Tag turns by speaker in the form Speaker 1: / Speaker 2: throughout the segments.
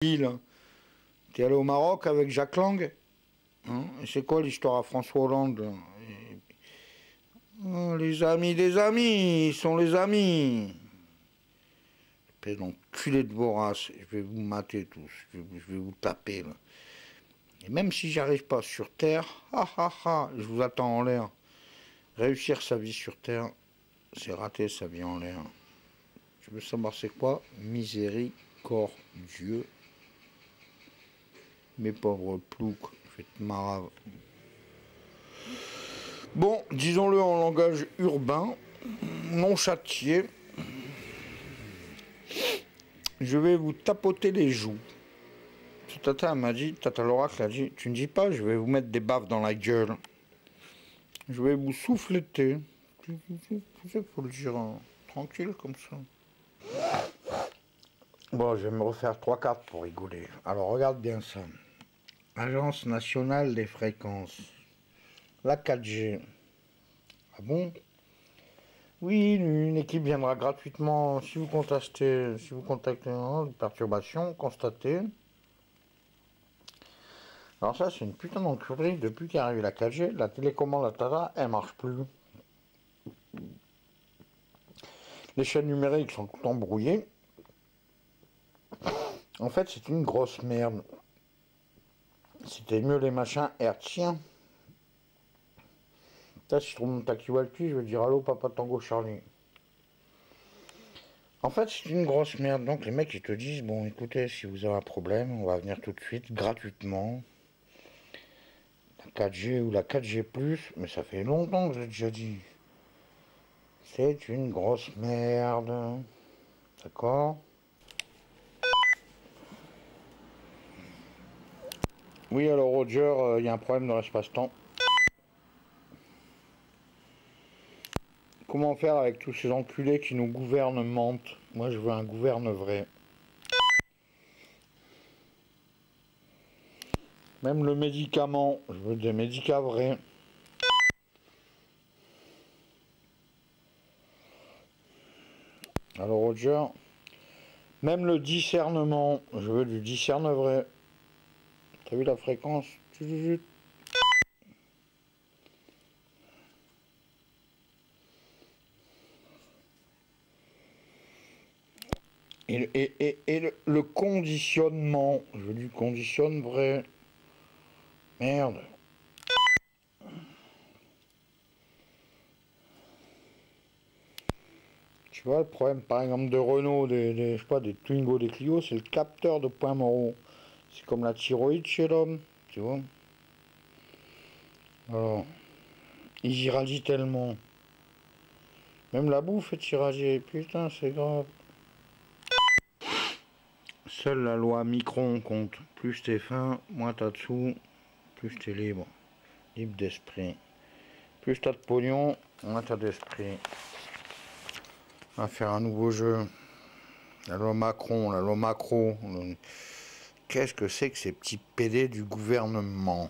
Speaker 1: Là. T'es allé au Maroc avec Jacques Lang, hein? C'est quoi l'histoire à François Hollande là? Oh, les amis des amis, ils sont les amis. Espèce d'enculé de vorace, je vais vous mater tous, je vais vous taper là. Et même si j'arrive pas sur Terre, je vous attends en l'air. Réussir sa vie sur Terre, c'est rater sa vie en l'air. Je veux savoir c'est quoi? Miséricordieux. Mes pauvres ploucs, faites marave. Bon, disons-le en langage urbain, non châtié, je vais vous tapoter les joues. Tata m'a dit, Tata l'oracle a dit, tu ne dis pas, je vais vous mettre des baffes dans la gueule. Je vais vous souffleter. Il faut le dire tranquille comme ça. Bon, je vais me refaire 3 cartes pour rigoler. Alors regarde bien ça. Agence nationale des fréquences. La 4G. Ah bon? Oui, une équipe viendra gratuitement si vous contactez une perturbation constatée. Alors ça, c'est une putain d'enculerie. Depuis qu'il y a arrivé la 4G, la télécommande, la tata, elle marche plus. Les chaînes numériques sont tout embrouillées. En fait, c'est une grosse merde. C'était mieux les machins hertziens. Ça, si je trouve mon taxi Walkie, je vais dire allô, papa Tango Charlie. En fait, c'est une grosse merde. Donc, les mecs, ils te disent bon, écoutez, si vous avez un problème, on va venir tout de suite, gratuitement. La 4G ou la 4G+, mais ça fait longtemps que je l'ai déjà dit. C'est une grosse merde. D'accord? Oui, alors Roger, il y a un problème dans l'espace-temps. Comment faire avec tous ces enculés qui nous gouvernent mentent? Moi, je veux un gouverne vrai. Même le médicament, je veux des médicaments vrais. Alors Roger, même le discernement, je veux du discerne vrai. T'as vu la fréquence? Et le conditionnement, je veux du conditionne vrai. Merde. Tu vois, le problème, par exemple, de Renault, je sais pas, des Twingo, des Clio, c'est le capteur de points moraux. C'est comme la thyroïde chez l'homme, tu vois. Alors, ils irradient tellement. Même la bouffe est irradiée. Putain, c'est grave. Seule la loi Micron compte. Plus t'es fin, moins t'as de sous, plus t'es libre. Libre d'esprit. Plus t'as de pognon, moins t'as d'esprit. On va faire un nouveau jeu. La loi Macron, la loi Macron. Qu'est-ce que c'est que ces petits PD du gouvernement?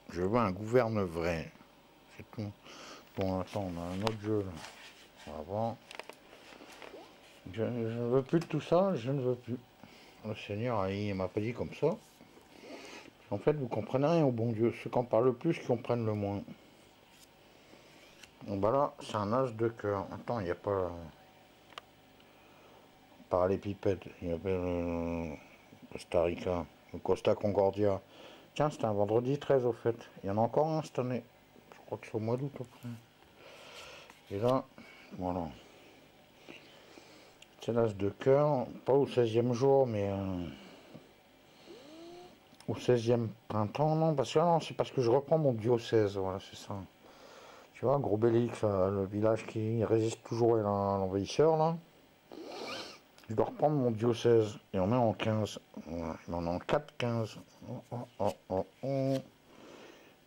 Speaker 1: Je veux un gouverne vrai. C'est tout. Bon, attends, on a un autre jeu là. On va voir. Je ne veux plus de tout ça, je ne veux plus. Le Seigneur, il m'a pas dit comme ça. En fait, vous comprenez rien au bon Dieu. Ceux qui en parlent le plus, qui comprennent le moins. Bon, bah là, c'est un as de cœur. Attends, il n'y a pas... Parallépipède. Il y avait Costa Rica. Le Costa Concordia. Tiens, c'était un vendredi 13 au fait. Il y en a encore un cette année. Je crois que c'est au mois d'août après. Et là, voilà. C'est l'as de cœur. Pas au 16e jour, mais... au 16e printemps, non, parce que non, c'est parce que je reprends mon diocèse, voilà, c'est ça. Tu vois, Gros Bélix, le village qui résiste toujours à l'envahisseur, là. Je dois reprendre mon diocèse, et on met en 15. Voilà, il en est en 4-15.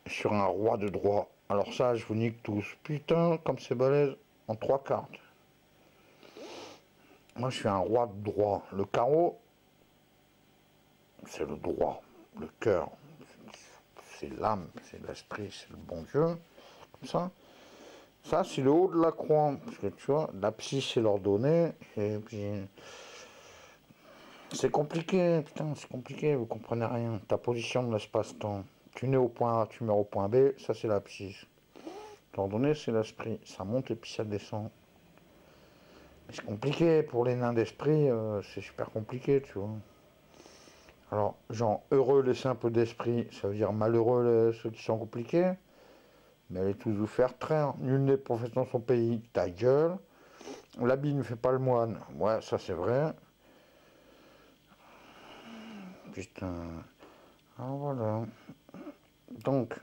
Speaker 1: Sur un roi de droit. Alors ça, je vous nique tous. Putain, comme c'est balèze, en 3 cartes. Moi, je suis un roi de droit. Le carreau, c'est le droit, le cœur. C'est l'âme, c'est l'esprit, c'est le bon Dieu. Comme ça. Ça, c'est le haut de la croix. Parce que tu vois, l'abscisse, c'est l'ordonnée. Et puis, C'est compliqué, putain, c'est compliqué, vous comprenez rien. Ta position de l'espace-temps. Tu nais au point A, tu meurs au point B, ça c'est la psyche. L'ordonnée, c'est l'esprit. Ça monte et puis ça descend. C'est compliqué pour les nains d'esprit, c'est super compliqué, tu vois. Alors, genre, heureux les simples d'esprit, ça veut dire malheureux ceux qui sont compliqués. Mais allez tous vous faire traire. Nul n'est prophète dans son pays, ta gueule. L'habit ne fait pas le moine. Ouais, ça c'est vrai. Putain. Alors voilà. Donc,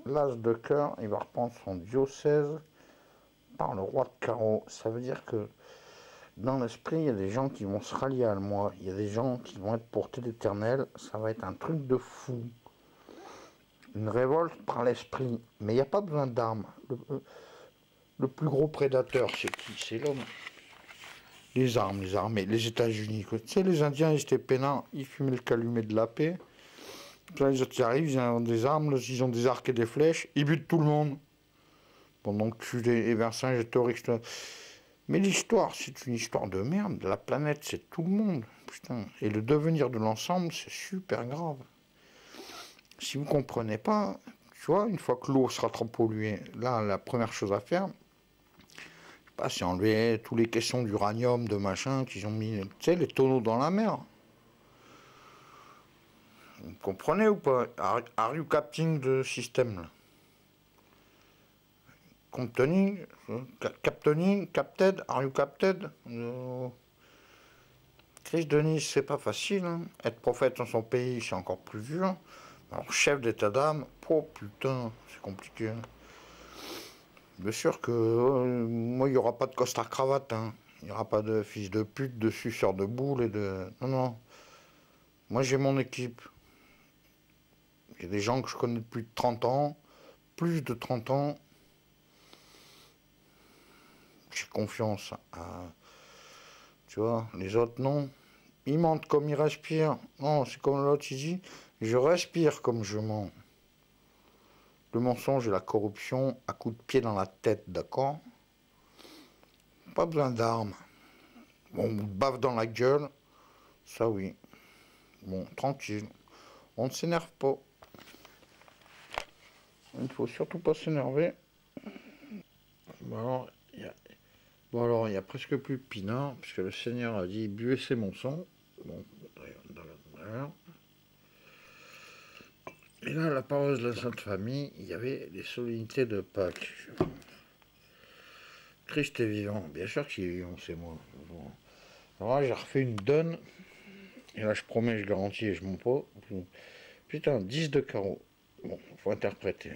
Speaker 1: l'as de cœur, il va reprendre son diocèse par le roi de carreau. Ça veut dire que dans l'esprit, il y a des gens qui vont se rallier à moi. Il y a des gens qui vont être portés d'éternel. Ça va être un truc de fou. Une révolte par l'esprit. Mais il n'y a pas besoin d'armes. Le plus gros prédateur, c'est qui? C'est l'homme. Les armes, les armées, les États-Unis. Tu sais, les Indiens, ils étaient peinards. Ils fumaient le calumet de la paix. Là, les autres, ils arrivent, ils ont des armes, ils ont des arcs et des flèches. Ils butent tout le monde. Pendant que tu les Versailles, Torix. Mais l'histoire, c'est une histoire de merde. La planète, c'est tout le monde. Putain. Et le devenir de l'ensemble, c'est super grave. Si vous ne comprenez pas, tu vois, une fois que l'eau sera trop polluée, là, la première chose à faire, c'est enlever tous les caissons d'uranium, de machin, qu'ils ont mis, tu sais, les tonneaux dans la mer. Vous comprenez ou pas? Are you capting the system, là? Captaining, capted, are you capted? Chris Denis, c'est pas facile, hein. Être prophète dans son pays, c'est encore plus dur. Alors, chef d'état d'âme, oh putain, c'est compliqué. Bien sûr que moi, il n'y aura pas de costard-cravate, hein. Il n'y aura pas de fils de pute, de suceur de boules et de... Non, non. Moi, j'ai mon équipe. Il y a des gens que je connais depuis 30 ans, plus de 30 ans. J'ai confiance à... Tu vois, les autres, non. Ils mentent comme ils respirent. Non, c'est comme l'autre, il dit, je respire comme je mens. Le mensonge et la corruption à coups de pied dans la tête, d'accord? Pas besoin d'armes. Bon, on bave dans la gueule, ça oui. Bon, tranquille. On ne s'énerve pas. Il ne faut surtout pas s'énerver. Bon alors, il n'y a presque plus de pinard, puisque le Seigneur a dit, buvez c'est mon sang. Bon, d'ailleurs. Et là, la paroisse de la Sainte Famille, il y avait les solennités de Pâques. Christ est vivant, bien sûr qu'il est vivant, c'est moi. Bon. Alors là, j'ai refait une donne, et là, je promets, je garantis, et je mens pas. Putain, 10 de carreau. Bon, faut interpréter.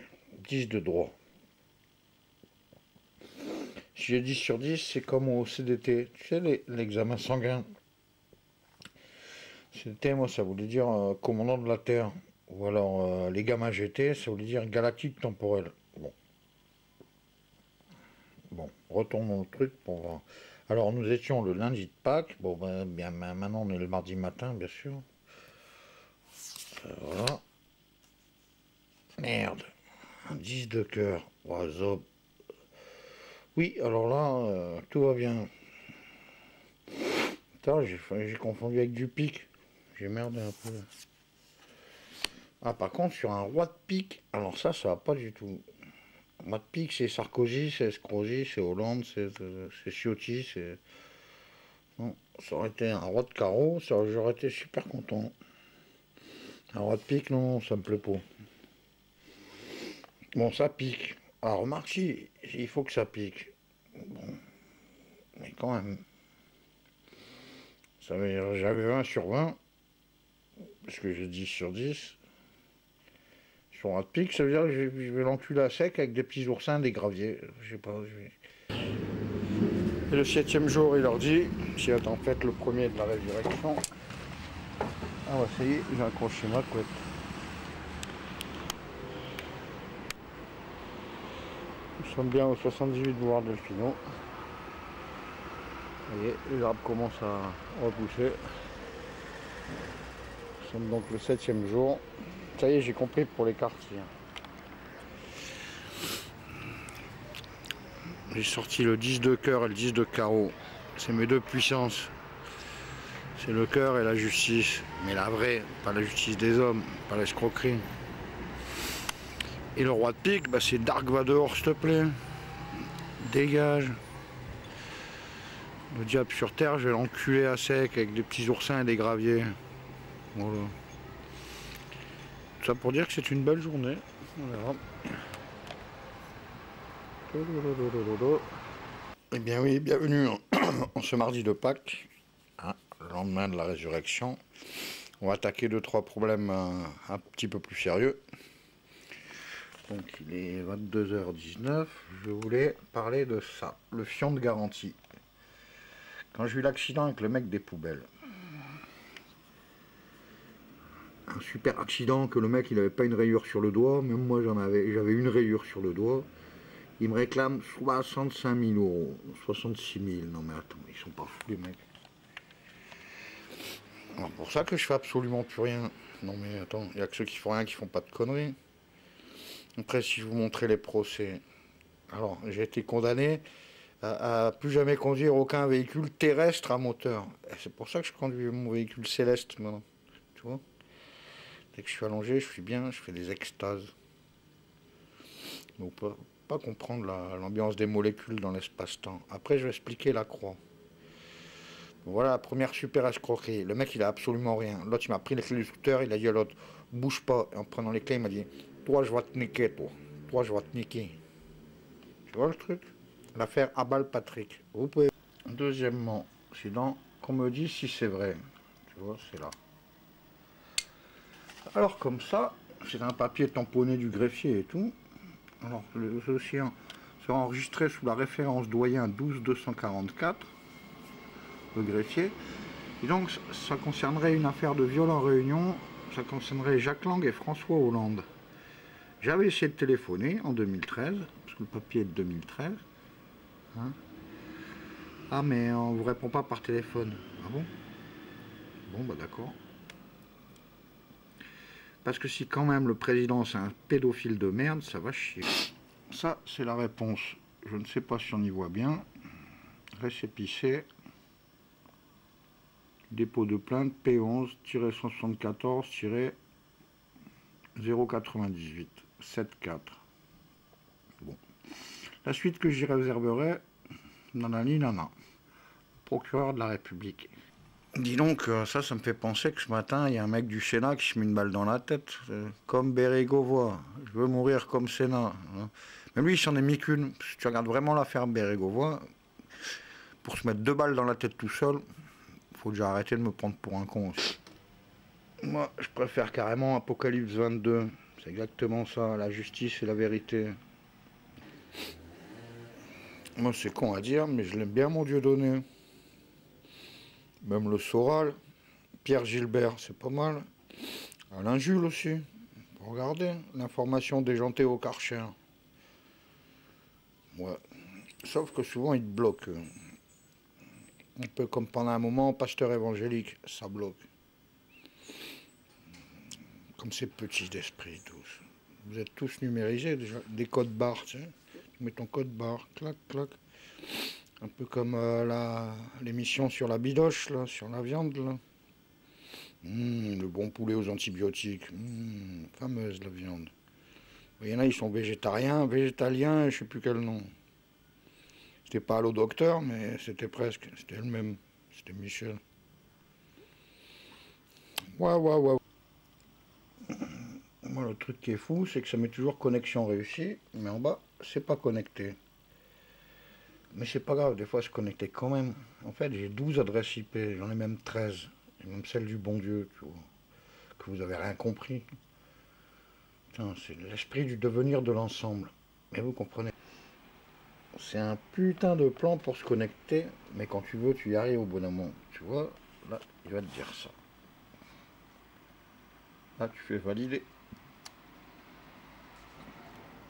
Speaker 1: 10 de droit. Si j'ai 10 sur 10, c'est comme au CDT. Tu sais, l'examen sanguin. CDT, moi, ça voulait dire commandant de la Terre. Ou alors, les gamma GT, ça voulait dire galactique temporel. Bon, retournons au truc pour voir. Alors, nous étions le lundi de Pâques. Bon, ben, bien, maintenant, on est le mardi matin, bien sûr. Voilà. Merde. Un 10 de cœur. Oiseau. Oui, alors là, tout va bien. Putain, j'ai confondu avec du pique. J'ai merdé un peu. Ah, par contre, sur un roi de pique, alors ça va pas du tout. Roi de pique, c'est Sarkozy, c'est Escrozy, c'est Hollande, c'est Ciotti, c'est... Non, ça aurait été un roi de carreau, j'aurais été super content. Un roi de pique, non, ça me plaît pas. Bon, ça pique. Alors, remarque, si, il faut que ça pique. Bon, mais quand même. Ça veut dire, j'avais 20 sur 20, parce que j'ai 10 sur 10. Sur un pique, ça veut dire que je vais l'enculer à sec avec des petits oursins, des graviers. Je sais pas. Et le 7e jour, il leur dit, c'est en fait le premier de la résurrection. Ah ouais, ça y est, j'ai accroché ma couette. Nous sommes bien au 78 boulevard Delfino. Vous voyez, les arbres commencent à repousser. Nous sommes donc le 7e jour. Ça y est, j'ai compris pour les quartiers. J'ai sorti le 10 de cœur et le 10 de carreau. C'est mes deux puissances. C'est le cœur et la justice. Mais la vraie, pas la justice des hommes, pas l'escroquerie. Et le roi de pique, bah c'est Dark Vador, s'il te plaît. Dégage. Le diable sur terre, je vais l'enculer à sec avec des petits oursins et des graviers. Voilà. Tout ça pour dire que c'est une belle journée. On verra. Eh bien oui, bienvenue en ce mardi de Pâques, hein, le lendemain de la résurrection. On va attaquer 2-3 problèmes un petit peu plus sérieux. Donc il est 22h19, je voulais parler de ça, le fion de garantie. Quand j'ai eu l'accident avec le mec des poubelles, un super accident que le mec il n'avait pas une rayure sur le doigt, même moi j'avais une rayure sur le doigt. Il me réclame 65 000 euros, 66 000, non mais attends, ils sont pas fous les mecs. Alors pour ça que je fais absolument plus rien. Non mais attends, il n'y a que ceux qui font rien qui font pas de conneries. Après si je vous montrais les procès, alors j'ai été condamné à plus jamais conduire aucun véhicule terrestre à moteur. C'est pour ça que je conduis mon véhicule céleste maintenant, tu vois. Dès que je suis allongé, je suis bien, je fais des extases. Donc pas comprendre l'ambiance des molécules dans l'espace-temps. Après je vais expliquer la croix. Voilà la première super escroquerie. Le mec il a absolument rien. L'autre il m'a pris les clés du scooter, il a dit à l'autre bouge pas. Et en prenant les clés il m'a dit toi je vais te niquer toi. Toi je vais te niquer. Tu vois le truc? L'affaire Abal Patrick. Vous pouvez. Deuxièmement, c'est dans qu'on me dise si c'est vrai. Tu vois, c'est là. Alors comme ça, c'est un papier tamponné du greffier et tout. Alors le dossier sera enregistré sous la référence doyen 12244. Le greffier. Et donc ça concernerait une affaire de viol en réunion, ça concernerait Jacques Lang et François Hollande. J'avais essayé de téléphoner en 2013, parce que le papier est de 2013. Hein. Ah mais on vous répond pas par téléphone. Ah bon? Bon bah d'accord. Parce que si quand même le président c'est un pédophile de merde, ça va chier. Ça c'est la réponse. Je ne sais pas si on y voit bien. Récépissé. Dépôt de plainte P11-174-098 74. Bon. La suite que j'y réserverai, nanani nana. Procureur de la République. Dis donc, ça me fait penser que ce matin, il y a un mec du Sénat qui se met une balle dans la tête. Comme Bérégovoy. Je veux mourir comme Sénat. Hein. Mais lui, il s'en est mis qu'une. Si tu regardes vraiment l'affaire Bérégovoy, pour se mettre 2 balles dans la tête tout seul, faut déjà arrêter de me prendre pour un con aussi. Moi, je préfère carrément Apocalypse 22. C'est exactement ça, la justice et la vérité. Moi, c'est con à dire, mais je l'aime bien, mon Dieudonné. Même le Soral. Pierre Gilbert, c'est pas mal. Alain Jules aussi. Regardez, l'information déjantée au Karcher. Ouais. Sauf que souvent, ils te bloquent. Un peu comme pendant un moment, Pasteur évangélique, ça bloque. Comme ces petits d'esprit tous. Vous êtes tous numérisés déjà, des codes barres, tu sais. Tu mets ton code barre, clac, clac. Un peu comme l'émission sur la bidoche, là, sur la viande, là. Le bon poulet aux antibiotiques. Fameuse la viande. Il y en a, ils sont végétariens, végétaliens, je sais plus quel nom. C'était pas Allo Docteur, mais c'était presque. C'était le même. C'était Michel. Ouais. Moi, le truc qui est fou, c'est que ça met toujours connexion réussie, mais en bas, c'est pas connecté. Mais c'est pas grave, des fois, c'est connecté quand même. En fait, j'ai 12 adresses IP, j'en ai même 13. Et même celle du bon Dieu, tu vois. Que vous avez rien compris. C'est l'esprit du devenir de l'ensemble. Mais vous comprenez. C'est un putain de plan pour se connecter, mais quand tu veux, tu y arrives au bon moment. Tu vois, là, il va te dire ça. Là, tu fais valider.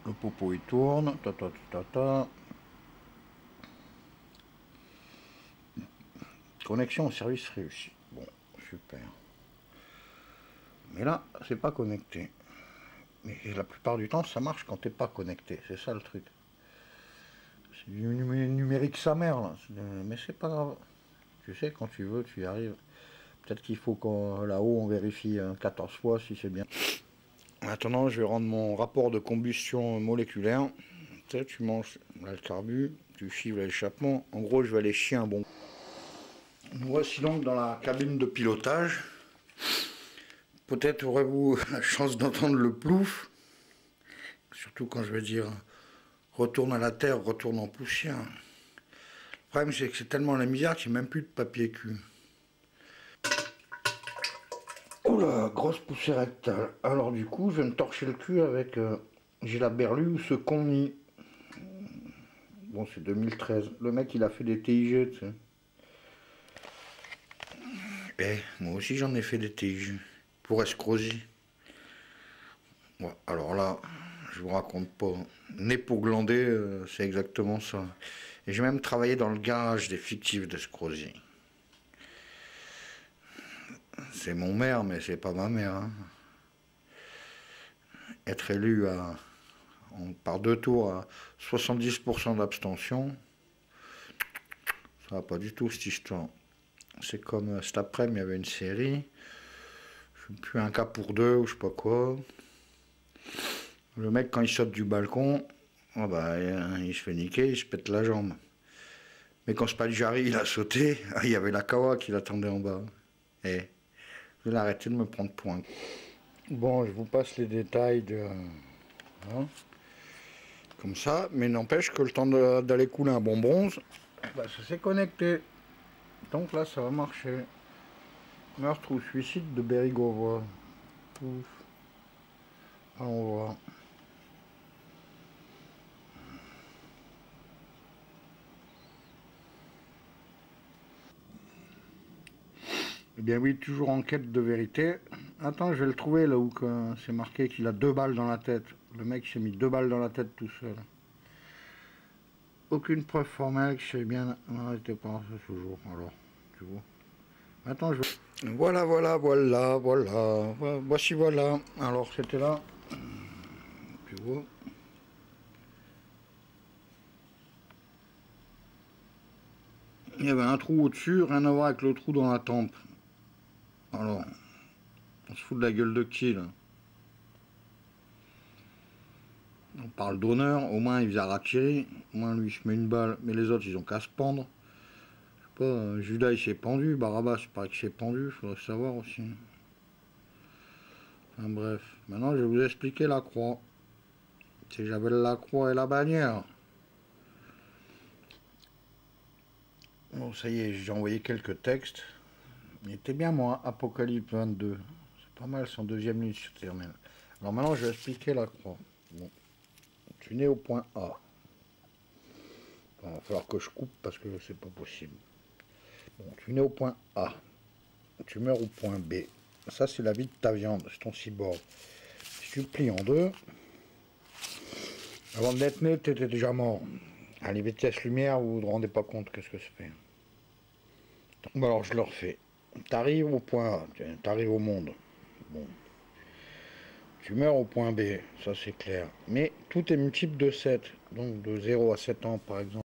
Speaker 1: Le popo, il tourne. Connexion au service réussi. Bon, super. Mais là, c'est pas connecté. Mais la plupart du temps, ça marche quand t'es pas connecté. C'est ça le truc. C'est du numérique sa mère, là. Mais c'est pas grave. Tu sais, quand tu veux, tu y arrives. Peut-être qu'il faut qu'en là-haut on vérifie 14 fois si c'est bien. Maintenant je vais rendre mon rapport de combustion moléculaire. Tu sais, tu manges là, le carbu, tu chives l'échappement. En gros je vais aller chier un bon. Nous voici donc dans la cabine de pilotage. Peut-être aurez-vous la chance d'entendre le plouf. Surtout quand je vais dire retourne à la terre, retourne en poussière. Le problème c'est que c'est tellement la misère qu'il n'y a même plus de papier cul. Oula, grosse poussée rectale. Alors du coup, je vais me torcher le cul avec j'ai la berlue ou ce qu'on mis. Bon, c'est 2013. Le mec, il a fait des TIG, tu sais. Moi aussi, j'en ai fait des TIG. Pour escrosie. Ouais, alors là, je vous raconte pas. Né pour glander, c'est exactement ça. Et j'ai même travaillé dans le garage des fictifs d'escrosie. C'est mon maire, mais c'est pas ma mère. Hein. Être élu par 2 tours à 70% d'abstention, ça va pas du tout cette histoire. C'est comme cet après-midi, il y avait une série, je sais plus, un cas pour deux ou je sais pas quoi. Le mec, quand il saute du balcon, oh bah, il se fait niquer, il se pète la jambe. Mais quand Spalgiari il a sauté, il y avait la Kawa qui l'attendait en bas. Et je vais arrêter de me prendre point. Bon, je vous passe les détails de... Hein, comme ça, mais n'empêche que le temps d'aller couler un bon bronze, bah, ça s'est connecté. Donc là, ça va marcher. Meurtre ou suicide de Bérigovoy. Ouf. Allons voir. Eh bien oui, toujours en quête de vérité. Attends, je vais le trouver là où c'est marqué qu'il a 2 balles dans la tête. Le mec s'est mis 2 balles dans la tête tout seul. Aucune preuve formelle que c'est bien arrêté par ce jour. Alors, tu vois. Attends, je... Voilà. Voici voilà. Alors, c'était là. Tu vois. Il y avait un trou au-dessus, rien à voir avec le trou dans la tempe. Alors, on se fout de la gueule de qui, là? On parle d'honneur, au moins il faisait harakiri, au moins lui il se met une balle, mais les autres ils ont qu'à se pendre. Je sais pas, Judas il s'est pendu, Barabbas il paraît qu'il s'est pendu, il faudrait savoir aussi. Enfin bref, maintenant je vais vous expliquer la croix. Si j'avais la croix et la bannière. Bon ça y est, j'ai envoyé quelques textes. Il était bien moi, Apocalypse 22. C'est pas mal, son deuxième ligne se termine. Alors maintenant je vais expliquer la croix. Bon. Tu es né au point A. Il va falloir que je coupe parce que c'est pas possible. Bon, tu es né au point A. Tu meurs au point B. Ça, c'est la vie de ta viande, c'est ton cyborg. Si tu le plies en deux, avant d'être né, tu étais déjà mort. À la vitesse lumière, vous ne vous rendez pas compte qu'est-ce que ça fait. Bon, alors je le refais. Tu arrives au point A, tu arrives au monde. Bon. Tu meurs au point B, ça c'est clair. Mais tout est multiple de 7. Donc de 0 à 7 ans, par exemple.